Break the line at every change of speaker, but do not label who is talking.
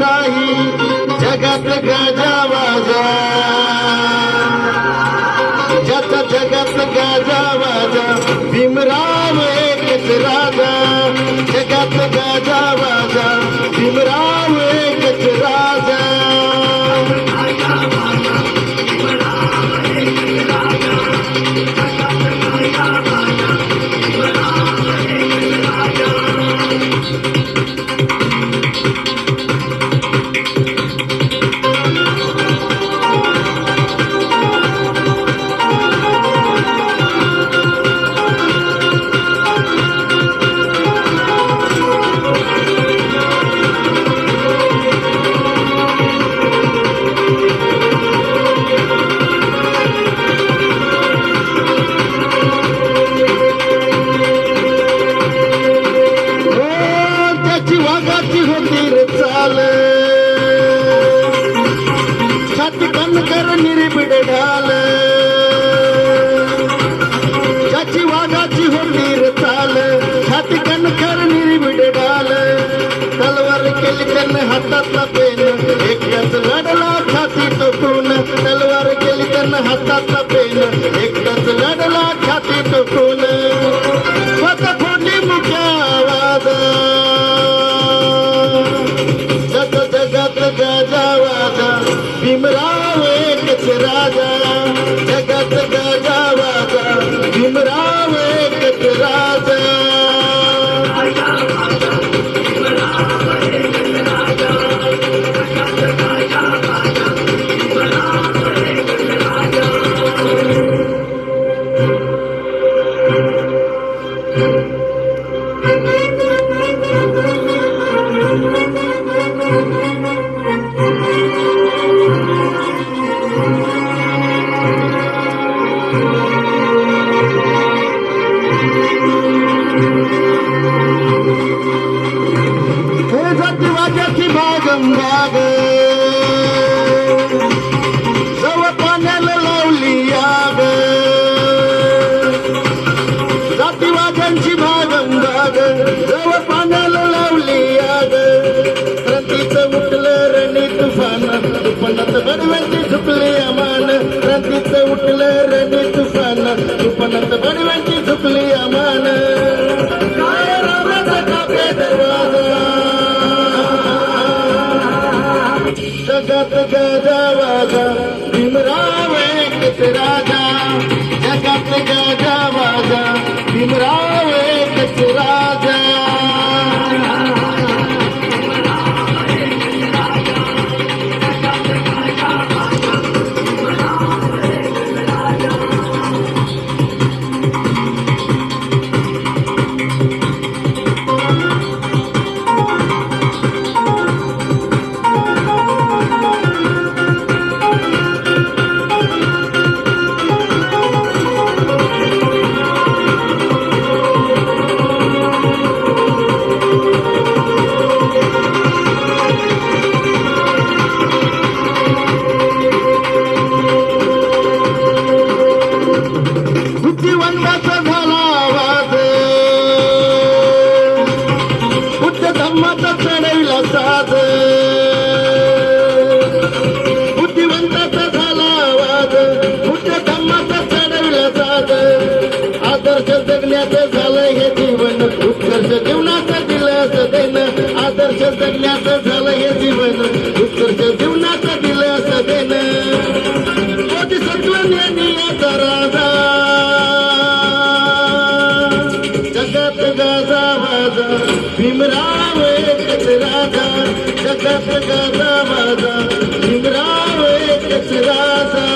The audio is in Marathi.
राही जगात गाजावाजा, ज्याचा जगात गाजावाजा भीमराव एकच राजा, जगात गाजावाजा भीमराव एकच राजा. वाघाची होती रे चाल, छाती कणकर निर्भीड ढाल, ज्याची वाघाची होती रे चाल, छाती कणकर निर्भीड ढाल. तलवार केली त्यानं हातातला पेन, एकटाच लढला छाती टोकून. तलवार केली त्यानं हातातला पेन, एकटाच लढला छाती टोकून. स्वतः फोडली मुख्या आवाज, जगात गाजावाजा भीमराव एकच राजा, जगात गाजावाजा भीमराव एकच राजा. जातीवाद्याची भागम भाग, जव पाण्याला लावली आग. जातीवाद्यांची भागम भाग, जव पाण्याला लावली आग. क्रांतीचं उठलं रणी तुफान, तुफानात बडव्यांची झुकली अमान. क्रांतीचं उठलं रणी तुफान, तुफानात बडव्यांची झुकली अमान. काय रामाचा कापे दरवाजा, जगात गाजावाजा भीमराव एकच राजा, जगात गाजावाजा भीमराव एकच राजा. बुद्धिवंताचा झाला आवाज, बुद्ध धम्माचा चढविला साज. बुद्धिवंताचा झाला आवाज, बुद्ध धम्माचा चढविला साज. आदर्श जगण्याचं झालं हे जीवन, उत्कर्ष जीवनाचं दिलं असं देणं. आदर्श जगण्याचं झालं हे जीवन, उत्कर्ष जीवनाचं दिलं असं देणं. बोधिसत्व ज्ञानीयाचा राजा, जगात गाजावाजा भीमराव एकच राजा, जगात गाजावाजा भीमराव एकच राजा.